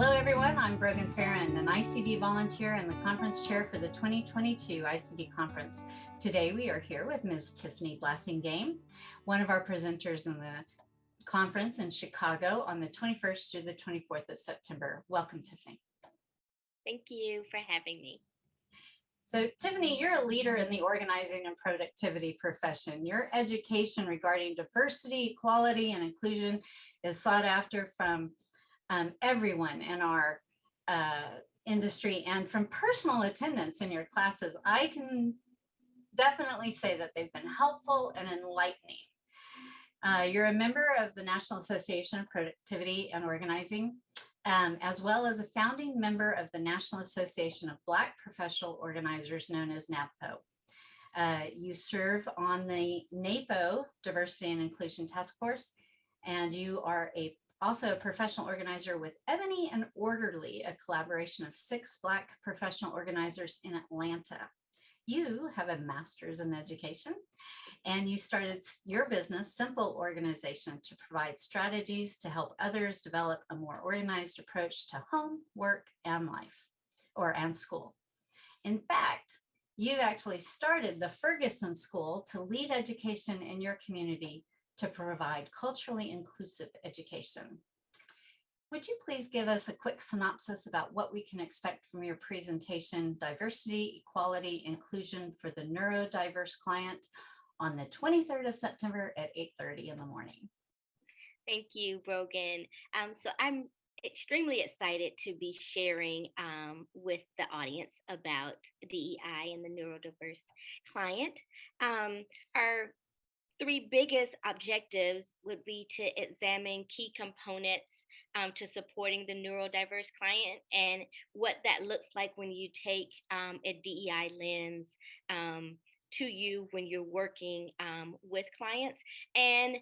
Hello, everyone. I'm Brogan Farren, an ICD volunteer and the conference chair for the 2022 ICD Conference. Today, we are here with Ms. Tiffany Blassingame, one of our presenters in the conference in Chicago on the 21st through the 24th of September. Welcome, Tiffany. Thank you for having me. So, Tiffany, you're a leader in the organizing and productivity profession. Your education regarding diversity, equality, and inclusion is sought after from everyone in our industry, and from personal attendance in your classes, I can definitely say that they've been helpful and enlightening. You're a member of the National Association of Productivity and Organizing, as well as a founding member of the National Association of Black Professional Organizers, known as NAPO. You serve on the NAPO Diversity and Inclusion Task Force, and you are also a professional organizer with Ebony and Orderly, a collaboration of 6 Black professional organizers in Atlanta. You have a master's in education, and you started your business, Simple Organization, to provide strategies to help others develop a more organized approach to home, work, and life, and school. In fact, you actually started the Ferguson School to lead education in your community to provide culturally inclusive education. Would you please give us a quick synopsis about what we can expect from your presentation, Diversity, Equality, Inclusion for the Neurodiverse Client, on the 23rd of September at 8:30 in the morning? Thank you, Brogan. So I'm extremely excited to be sharing with the audience about DEI and the neurodiverse client. Our 3 biggest objectives would be to examine key components to supporting the neurodiverse client and what that looks like when you take a DEI lens to you when you're working with clients. And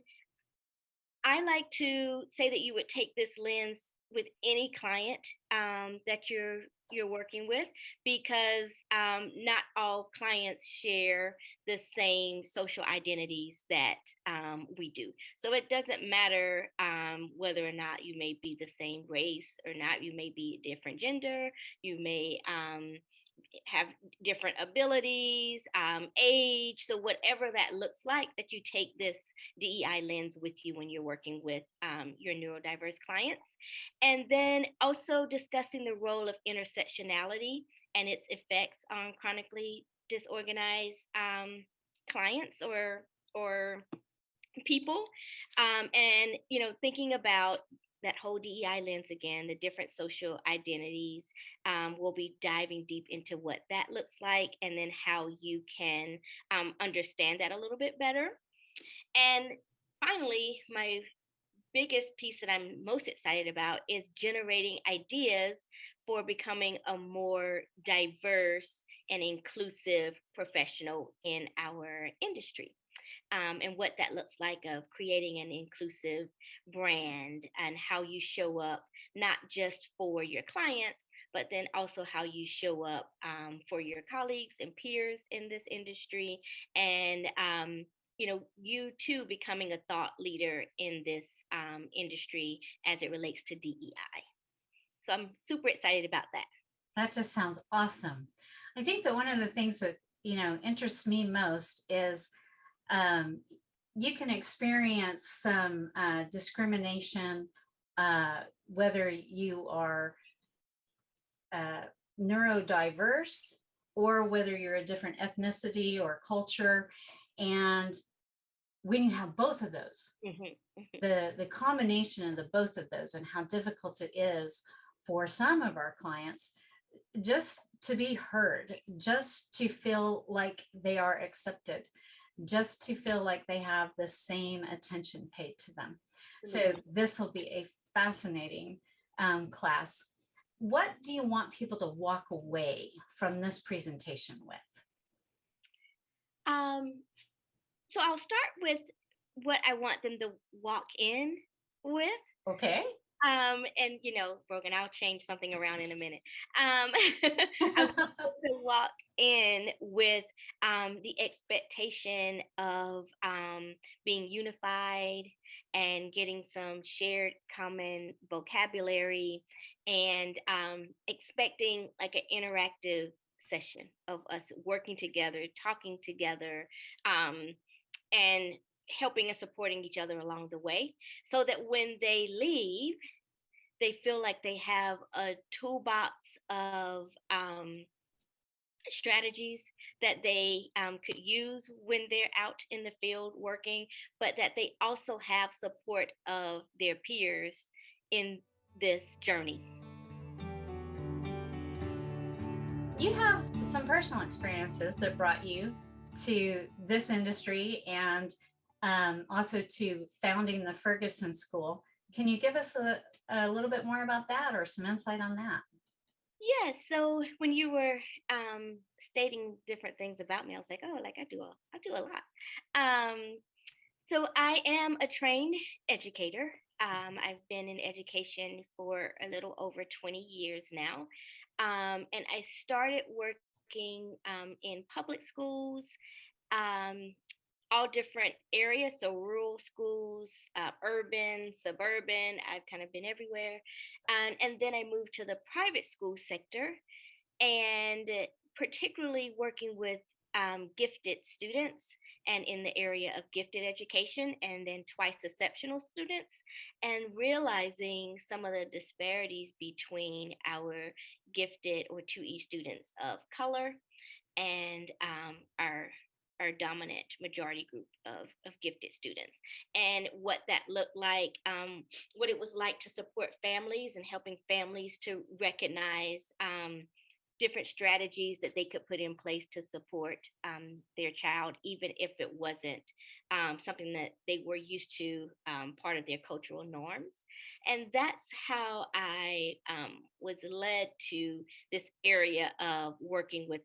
I like to say that you would take this lens with any client that you're working with, because not all clients share the same social identities that we do. So it doesn't matter whether or not you may be the same race or not. You may be a different gender. You may have different abilities, age. So whatever that looks like, that you take this DEI lens with you when you're working with your neurodiverse clients. And then also discussing the role of intersectionality and its effects on chronically disorganized clients or people. And, thinking about that whole DEI lens again, the different social identities. We'll be diving deep into what that looks like, and then how you can understand that a little bit better. And finally, my biggest piece that I'm most excited about is generating ideas for becoming a more diverse and inclusive professional in our industry. And what that looks like, of creating an inclusive brand, and how you show up not just for your clients, but then also how you show up for your colleagues and peers in this industry. And you too becoming a thought leader in this industry as it relates to DEI. So I'm super excited about that. That just sounds awesome. I think that one of the things that interests me most is you can experience some discrimination, whether you are neurodiverse or whether you're a different ethnicity or culture. And when you have both of those, the combination of the both of those, and how difficult it is for some of our clients just to be heard, just to feel like they are accepted, just to feel like they have the same attention paid to them. So this will be a fascinating class. What do you want people to walk away from this presentation with? So I'll start with what I want them to walk in with. Okay. And Brogan, I'll change something around in a minute. I want them to walk in with the expectation of being unified and getting some shared common vocabulary, and expecting like an interactive session of us working together, talking together, um, and helping and supporting each other along the way, so that when they leave, they feel like they have a toolbox of strategies that they could use when they're out in the field working, but that they also have support of their peers in this journey. You have some personal experiences that brought you to this industry and also to founding the Ferguson School. Can you give us a little bit more about that or some insight on that? Yeah, so when you were stating different things about me, I was like, oh, like I do a lot. So I am a trained educator. I've been in education for a little over 20 years now. And I started working in public schools, um, all different areas. So rural schools, urban, suburban, I've kind of been everywhere. And then I moved to the private school sector, and particularly working with gifted students, and in the area of gifted education, and then twice exceptional students, and realizing some of the disparities between our gifted or 2E students of color and our dominant majority group of gifted students, and what that looked like, what it was like to support families and helping families to recognize different strategies that they could put in place to support their child, even if it wasn't something that they were used to, part of their cultural norms. And that's how I was led to this area of working with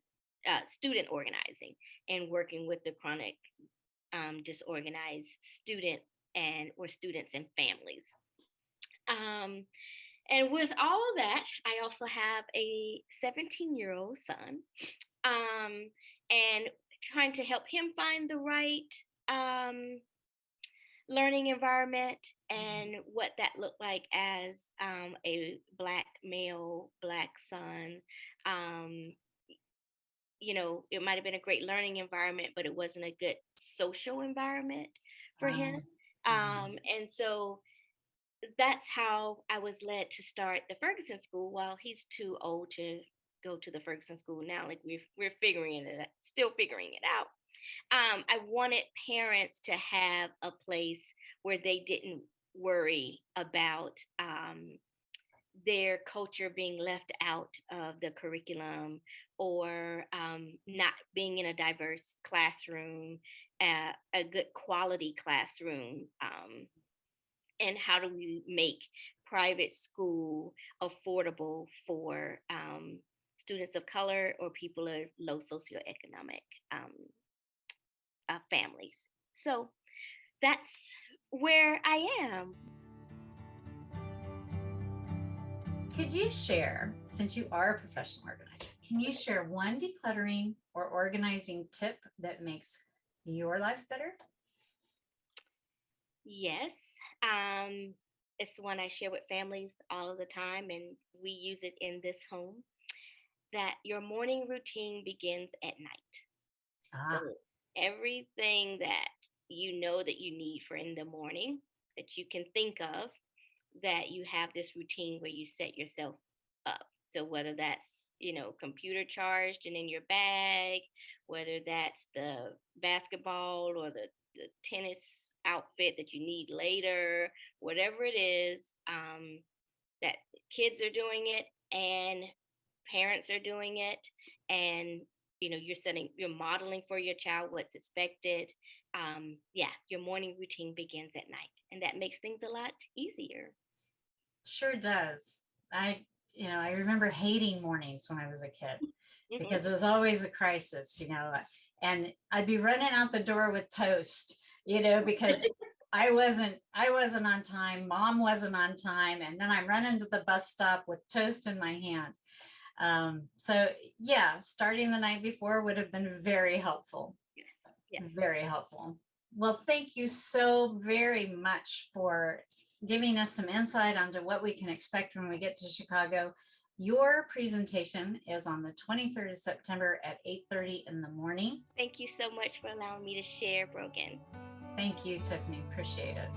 student organizing and working with the chronic disorganized student and or students and families. Um, and with all of that, I also have a 17-year-old son, and trying to help him find the right learning environment, and what that looked like as a Black male, Black son. Um, it might have been a great learning environment, but it wasn't a good social environment for him. Mhm. And so that's how I was led to start the Ferguson School. While he's too old to go to the Ferguson School now, like we're still figuring it out. I wanted parents to have a place where they didn't worry about their culture being left out of the curriculum, or not being in a diverse classroom, a good quality classroom. And how do we make private school affordable for students of color or people of low socioeconomic um, families? So that's where I am. Could you share, since you are a professional organizer, can you share one decluttering or organizing tip that makes your life better? Yes. It's one I share with families all of the time, and we use it in this home, that your morning routine begins at night. So Ah, everything that you know that you need for in the morning, that you can think of, that you have this routine where you set yourself up. So whether that's, computer charged and in your bag, whether that's the basketball or the tennis outfit that you need later, whatever it is, that kids are doing it and parents are doing it, and you're modeling for your child what's expected. Yeah, your morning routine begins at night, and that makes things a lot easier. sure does. I remember hating mornings when I was a kid Hmm. because it was always a crisis, and I'd be running out the door with toast, because I wasn't on time, mom wasn't on time, and then I run into the bus stop with toast in my hand. So yeah, starting the night before would have been very helpful. Yes. Very helpful. Well, thank you so very much for giving us some insight onto what we can expect when we get to Chicago. Your presentation is on the 23rd of September at 8:30 in the morning. Thank you so much for allowing me to share, Brogan. Thank you, Tiffany. Appreciate it.